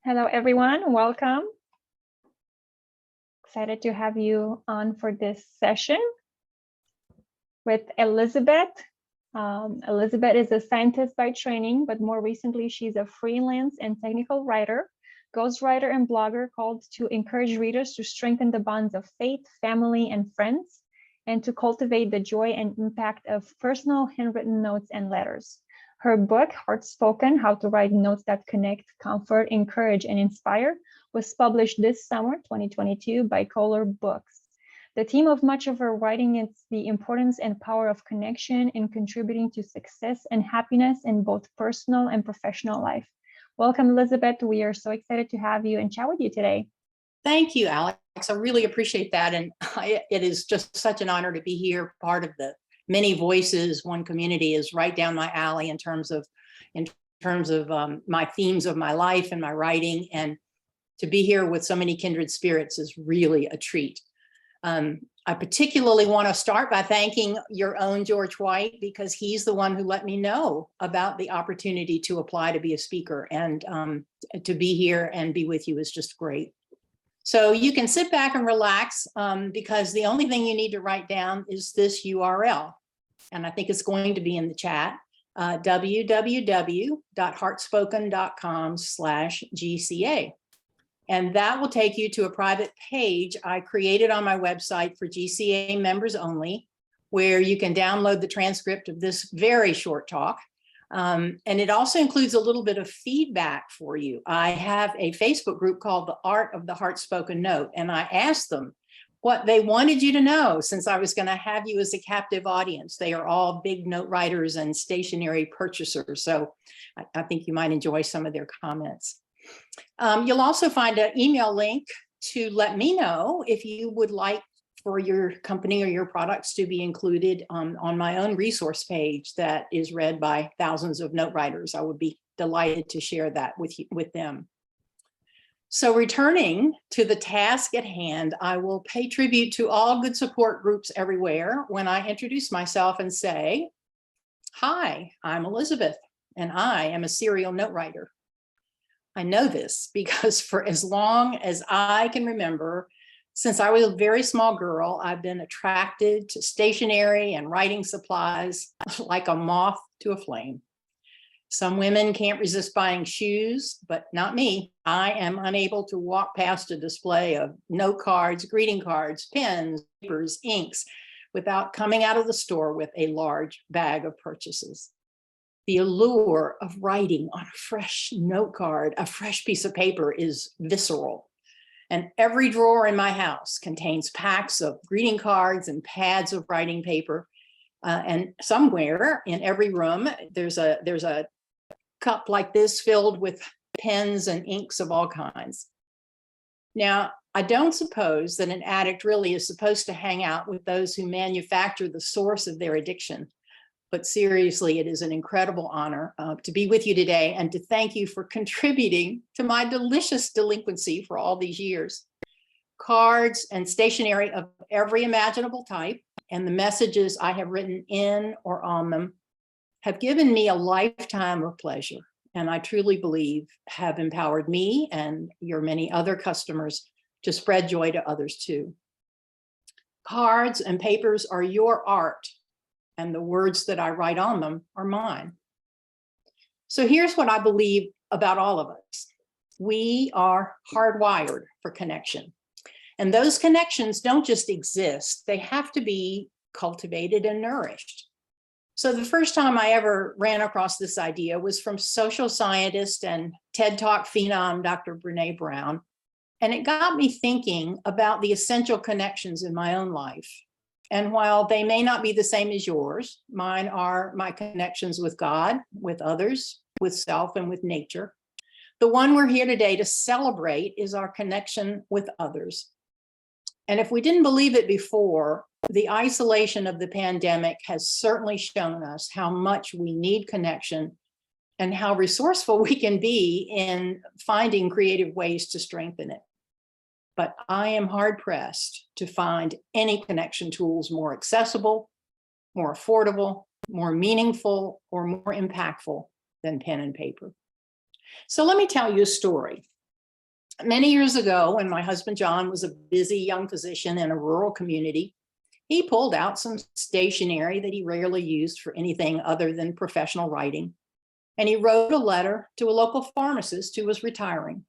Hello, everyone. Welcome. Excited to have you on for this session with Elizabeth. Elizabeth is a scientist by training, but more recently, she's a freelance and technical writer, ghostwriter, and blogger called to encourage readers to strengthen the bonds of faith, family, and friends, and to cultivate the joy and impact of personal handwritten notes and letters. Her book, Heartspoken: How to Write Notes That Connect, Comfort, Encourage, and Inspire, was published this summer, 2022, by Kohler Books. The theme of much of her writing is the importance and power of connection in contributing to success and happiness in both personal and professional life. Welcome, Elizabeth. We are so excited to have you and chat with you today. Thank you, Alex. I really appreciate that. And it is just such an honor to be here. Part of the many voices, one community is right down my alley in terms of my themes of my life and my writing. And to be here with so many kindred spirits is really a treat. I particularly want to start by thanking your own George White, because he's the one who let me know about the opportunity to apply to be a speaker, and to be here and be with you is just great. So you can sit back and relax, because the only thing you need to write down is this URL. And I think it's going to be in the chat, www.heartspoken.com/GCA. And that will take you to a private page I created on my website for GCA members only, where you can download the transcript of this very short talk. And it also includes a little bit of feedback for you. I have a Facebook group called The Art of the Heartspoken Note, and I asked them what they wanted you to know, since I was going to have you as a captive audience. They are all big note writers and stationery purchasers, so I think you might enjoy some of their comments. You'll also find an email link to let me know if you would like for your company or your products to be included on my own resource page that is read by thousands of note writers. I would be delighted to share that with them. So returning to the task at hand, I will pay tribute to all good support groups everywhere when I introduce myself and say, "Hi, I'm Elizabeth, and I am a serial note writer." I know this because for as long as I can remember, since I was a very small girl, I've been attracted to stationery and writing supplies like a moth to a flame. Some women can't resist buying shoes, but not me. I am unable to walk past a display of note cards, greeting cards, pens, papers, inks, without coming out of the store with a large bag of purchases. The allure of writing on a fresh note card, a fresh piece of paper, is visceral. And every drawer in my house contains packs of greeting cards and pads of writing paper. And somewhere in every room, there's a cup like this filled with pens and inks of all kinds. Now, I don't suppose that an addict really is supposed to hang out with those who manufacture the source of their addiction. But seriously, it is an incredible honor to be with you today and to thank you for contributing to my delicious delinquency for all these years. Cards and stationery of every imaginable type and the messages I have written in or on them have given me a lifetime of pleasure, and I truly believe have empowered me and your many other customers to spread joy to others too. Cards and papers are your art, and the words that I write on them are mine. So here's what I believe about all of us. We are hardwired for connection. And those connections don't just exist, they have to be cultivated and nourished. So the first time I ever ran across this idea was from social scientist and TED Talk phenom, Dr. Brené Brown. And it got me thinking about the essential connections in my own life. And while they may not be the same as yours, mine are my connections with God, with others, with self, and with nature. The one we're here today to celebrate is our connection with others. And if we didn't believe it before, the isolation of the pandemic has certainly shown us how much we need connection and how resourceful we can be in finding creative ways to strengthen it. But I am hard-pressed to find any connection tools more accessible, more affordable, more meaningful, or more impactful than pen and paper. So let me tell you a story. Many years ago, when my husband John was a busy young physician in a rural community, he pulled out some stationery that he rarely used for anything other than professional writing, and he wrote a letter to a local pharmacist who was retiring.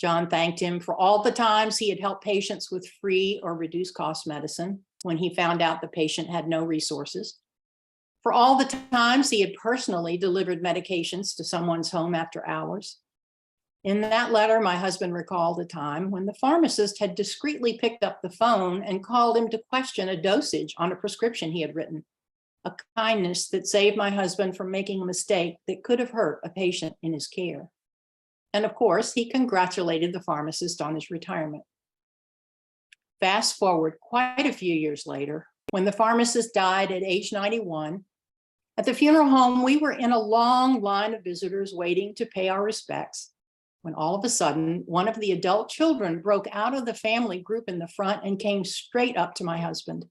John thanked him for all the times he had helped patients with free or reduced cost medicine when he found out the patient had no resources, for all the times he had personally delivered medications to someone's home after hours. In that letter, my husband recalled a time when the pharmacist had discreetly picked up the phone and called him to question a dosage on a prescription he had written, a kindness that saved my husband from making a mistake that could have hurt a patient in his care. And of course, he congratulated the pharmacist on his retirement. Fast forward quite a few years later, when the pharmacist died at age 91, at the funeral home, we were in a long line of visitors waiting to pay our respects, when all of a sudden, one of the adult children broke out of the family group in the front and came straight up to my husband.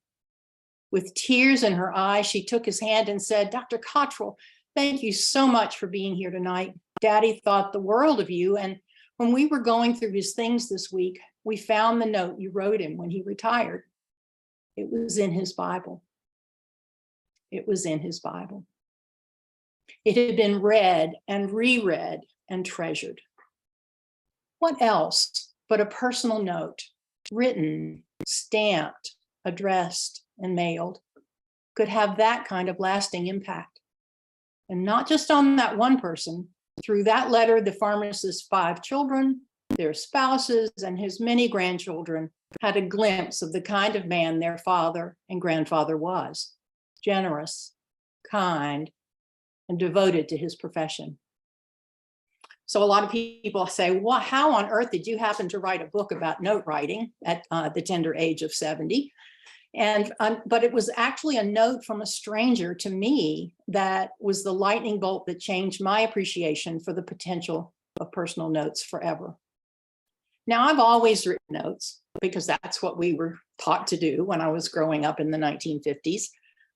With tears in her eyes, she took his hand and said, "Dr. Cottrell, thank you so much for being here tonight. Daddy thought the world of you, and when we were going through his things this week, we found the note you wrote him when he retired. It was in his Bible. It was in his Bible. It had been read and reread and treasured. What else but a personal note, written, stamped, addressed, and mailed, could have that kind of lasting impact? And not just on that one person. Through that letter, the pharmacist's 5 children, their spouses, and his many grandchildren had a glimpse of the kind of man their father and grandfather was: generous, kind, and devoted to his profession. So a lot of people say, well, how on earth did you happen to write a book about note writing at the tender age of 70? But it was actually a note from a stranger to me that was the lightning bolt that changed my appreciation for the potential of personal notes forever. Now, I've always written notes because that's what we were taught to do when I was growing up in the 1950s.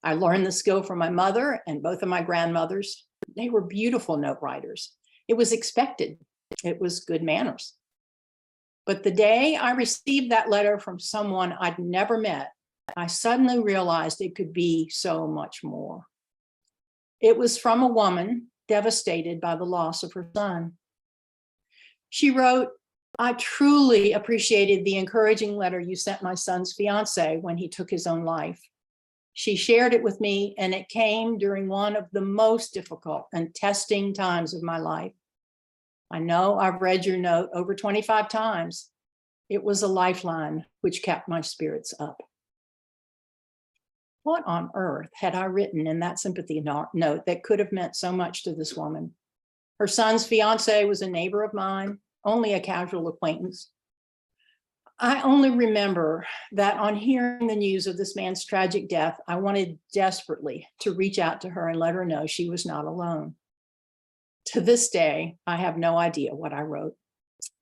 I learned the skill from my mother and both of my grandmothers. They were beautiful note writers. It was expected. It was good manners. But the day I received that letter from someone I'd never met, I suddenly realized it could be so much more. It was from a woman devastated by the loss of her son. She wrote, "I truly appreciated the encouraging letter you sent my son's fiance when he took his own life. She shared it with me, and it came during one of the most difficult and testing times of my life. I know I've read your note over 25 times. It was a lifeline which kept my spirits up." What on earth had I written in that sympathy note that could have meant so much to this woman? Her son's fiance was a neighbor of mine, only a casual acquaintance. I only remember that on hearing the news of this man's tragic death, I wanted desperately to reach out to her and let her know she was not alone. To this day, I have no idea what I wrote,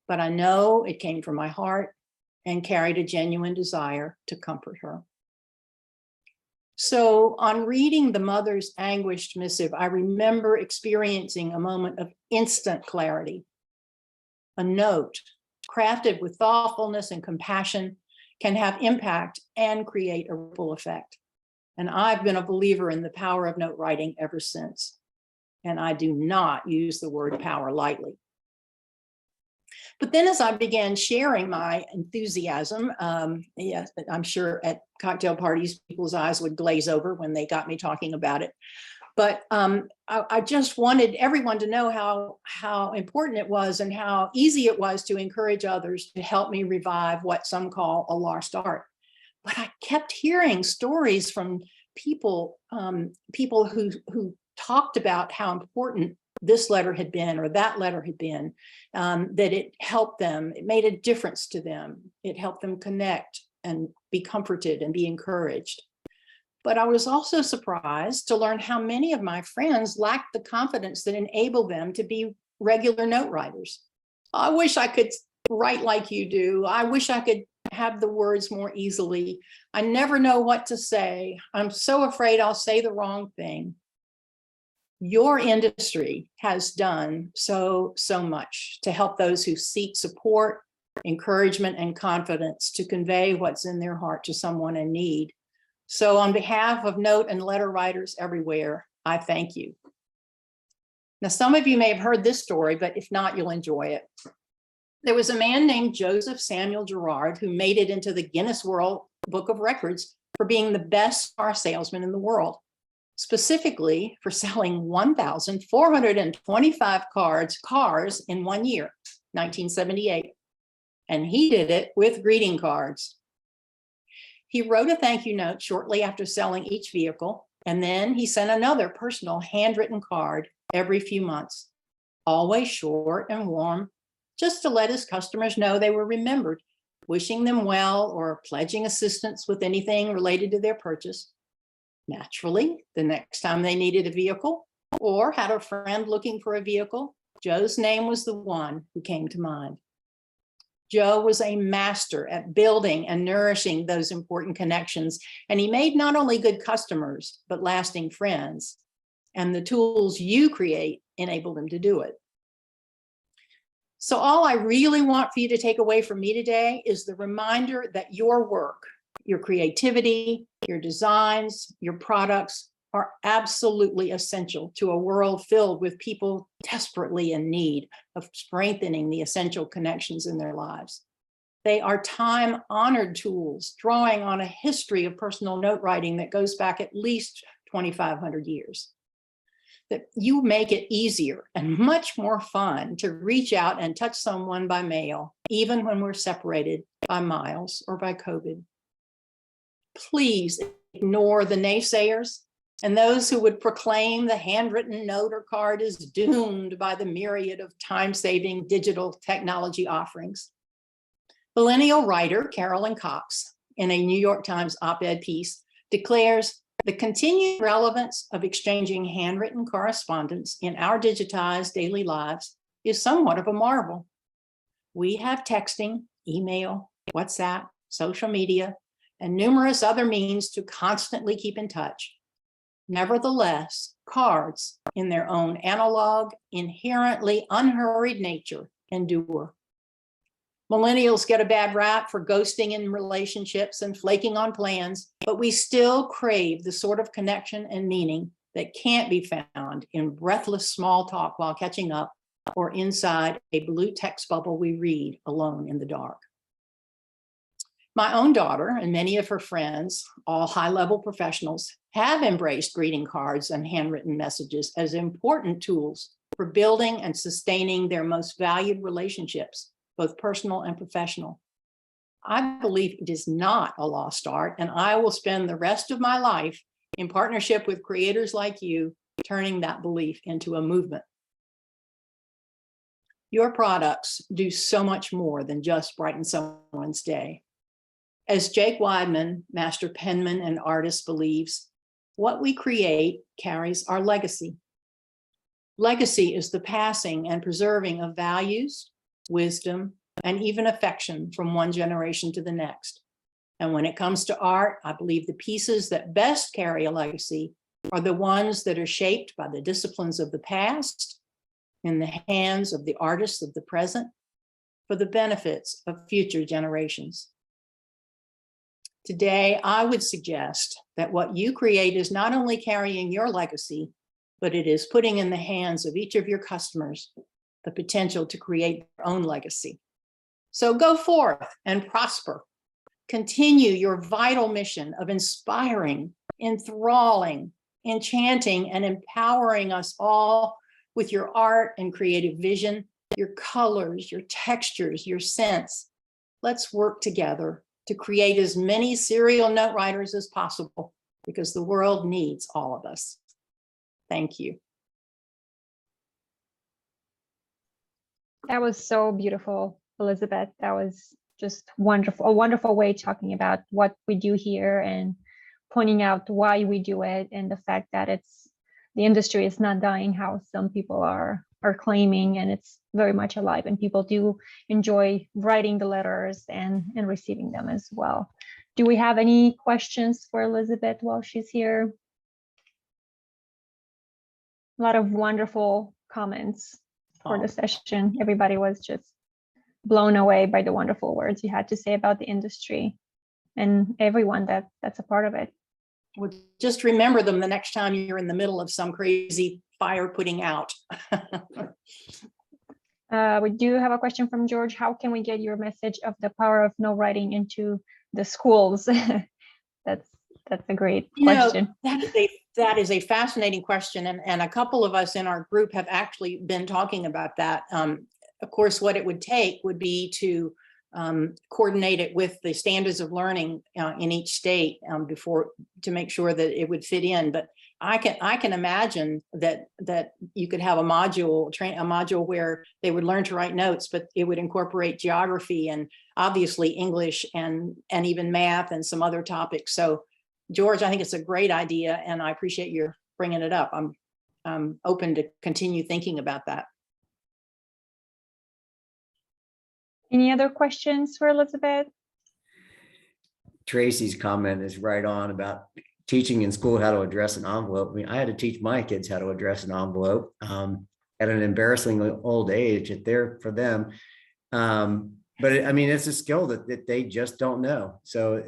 but I know it came from my heart and carried a genuine desire to comfort her. So on reading the mother's anguished missive, I remember experiencing a moment of instant clarity. A note crafted with thoughtfulness and compassion can have impact and create a ripple effect. And I've been a believer in the power of note writing ever since. And I do not use the word power lightly. But then as I began sharing my enthusiasm, yes, I'm sure at cocktail parties, people's eyes would glaze over when they got me talking about it. But I just wanted everyone to know how important it was and how easy it was to encourage others to help me revive what some call a lost art. But I kept hearing stories from people who talked about how important this letter had been or that letter had been, that it helped them, it made a difference to them. It helped them connect and be comforted and be encouraged. But I was also surprised to learn how many of my friends lacked the confidence that enabled them to be regular note writers. I wish I could write like you do. I wish I could have the words more easily. I never know what to say. I'm so afraid I'll say the wrong thing. Your industry has done so much to help those who seek support, encouragement, and confidence to convey what's in their heart to someone in need. So on behalf of note and letter writers everywhere, I thank you. Now, some of you may have heard this story, but if not, you'll enjoy it. There was a man named Joseph Samuel Girard who made it into the Guinness World Book of Records for being the best car salesman in the world, specifically for selling 1,425 cars in 1 year, 1978. And he did it with greeting cards. He wrote a thank you note shortly after selling each vehicle, and then he sent another personal handwritten card every few months, always short and warm, just to let his customers know they were remembered, wishing them well or pledging assistance with anything related to their purchase. Naturally, the next time they needed a vehicle or had a friend looking for a vehicle, Joe's name was the one who came to mind. Joe was a master at building and nourishing those important connections, and he made not only good customers, but lasting friends. And the tools you create enable him to do it. So all I really want for you to take away from me today is the reminder that your work, your creativity, your designs, your products are absolutely essential to a world filled with people desperately in need of strengthening the essential connections in their lives. They are time-honored tools drawing on a history of personal note writing that goes back at least 2,500 years. That you make it easier and much more fun to reach out and touch someone by mail, even when we're separated by miles or by COVID. Please ignore the naysayers and those who would proclaim the handwritten note or card is doomed by the myriad of time-saving digital technology offerings. Millennial writer Carolyn Cox, in a New York Times op-ed piece, declares the continued relevance of exchanging handwritten correspondence in our digitized daily lives is somewhat of a marvel. We have texting, email, WhatsApp, social media, and numerous other means to constantly keep in touch. Nevertheless, cards, in their own analog, inherently unhurried nature, endure. Millennials get a bad rap for ghosting in relationships and flaking on plans, but we still crave the sort of connection and meaning that can't be found in breathless small talk while catching up or inside a blue text bubble we read alone in the dark. My own daughter and many of her friends, all high-level professionals, have embraced greeting cards and handwritten messages as important tools for building and sustaining their most valued relationships, both personal and professional. I believe it is not a lost art, and I will spend the rest of my life in partnership with creators like you, turning that belief into a movement. Your products do so much more than just brighten someone's day. As Jake Weidman, master penman and artist, believes, what we create carries our legacy. Legacy is the passing and preserving of values, wisdom, and even affection from one generation to the next. And when it comes to art, I believe the pieces that best carry a legacy are the ones that are shaped by the disciplines of the past, in the hands of the artists of the present, for the benefits of future generations. Today, I would suggest that what you create is not only carrying your legacy, but it is putting in the hands of each of your customers the potential to create their own legacy. So go forth and prosper. Continue your vital mission of inspiring, enthralling, enchanting, and empowering us all with your art and creative vision, your colors, your textures, your scents. Let's work together to create as many serial note writers as possible, because the world needs all of us. Thank you. That was so beautiful, Elizabeth. That was just wonderful, a wonderful way talking about what we do here and pointing out why we do it, and the fact that the industry is not dying, how some people are claiming, and it's very much alive, and people do enjoy writing the letters and receiving them as well. Do we have any questions for Elizabeth while she's here? a lot of wonderful comments for the session. Everybody was just blown away by the wonderful words you had to say about the industry and everyone that's a part of it. Well, just remember them the next time you're in the middle of some crazy fire putting out. We do have a question from George. How can we get your message of the power of no writing into the schools? That's a great question. That is a fascinating question. And a couple of us in our group have actually been talking about that. Of course, what it would take would be to coordinate it with the standards of learning in each state to make sure that it would fit in. But I can imagine that you could have a module where they would learn to write notes, but it would incorporate geography and obviously English and even math and some other topics. So George, I think it's a great idea, and I appreciate your bringing it up. I'm open to continue thinking about that. Any other questions for Elizabeth? Tracy's comment is right on about teaching in school how to address an envelope. I mean, I had to teach my kids how to address an envelope at an embarrassingly old age. It's there for them. But I mean, it's a skill that they just don't know. So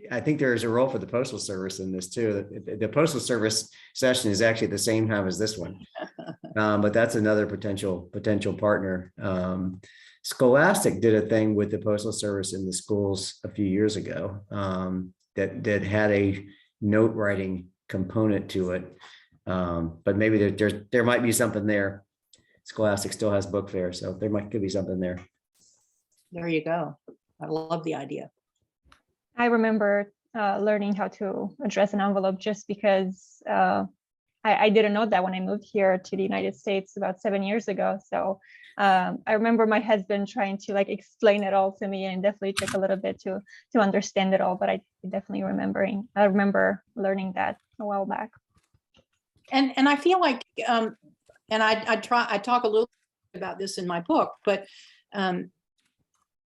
I think there's a role for the Postal Service in this too. The Postal Service session is actually the same time as this one, but that's another potential partner. Scholastic did a thing with the Postal Service in the schools a few years ago that had a note writing component to it, but maybe there might be something there. Scholastic still has book fair, so could be something there. There you go. I love the idea. I remember learning how to address an envelope just because I didn't know that when I moved here to the United States about 7 years ago. So I remember my husband trying to explain it all to me, and it definitely took a little bit to understand it all. But I definitely remember learning that a while back. And I feel like, and I talk a little bit about this in my book, but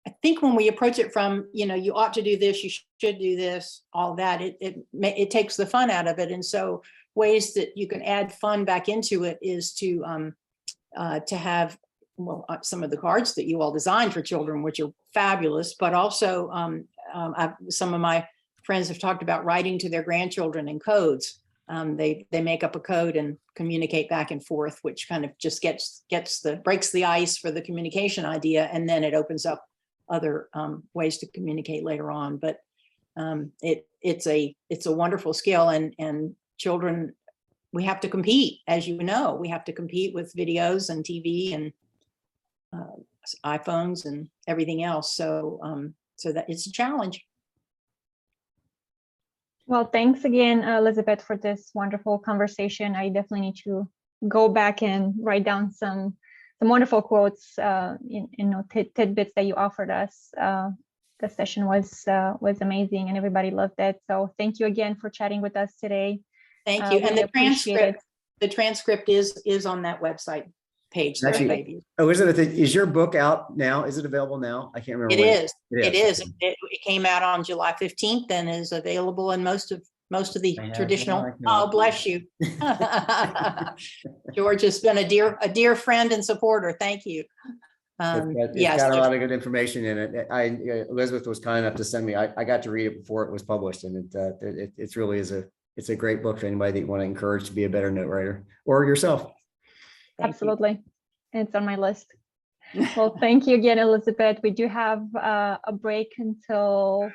I think when we approach it from, you ought to do this, you should do this, all that, it takes the fun out of it. And so ways that you can add fun back into it is to have, some of the cards that you all designed for children, which are fabulous, but also some of my friends have talked about writing to their grandchildren in codes. They make up a code and communicate back and forth, which kind of just breaks the ice for the communication idea, and then it opens up other ways to communicate later on. But it's a wonderful skill, and children, we have to compete, as you know, we have to compete with videos and TV and iPhones and everything else. So that it's a challenge. Well, thanks again, Elizabeth, for this wonderful conversation. I definitely need to go back and write down some wonderful quotes, tidbits that you offered us. The session was amazing, and everybody loved it. So thank you again for chatting with us today. Thank you. And the transcript is on that website page. Actually, Elizabeth, is your book out now? Is it available now? I can't remember. It is. It came out on July 15th and is available in most of the traditional. Oh, bless you. George has been a dear friend and supporter. Thank you. It's got a lot of good information in it. Elizabeth was kind enough to send me. I got to read it before it was published, and it's really it's a great book for anybody that you want to encourage to be a better note writer, or yourself. Absolutely. It's on my list. Well, thank you again, Elizabeth. We do have a break until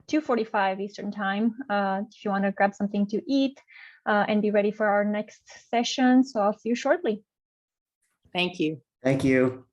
2:45 Eastern time. If you want to grab something to eat and be ready for our next session. So I'll see you shortly. Thank you. Thank you.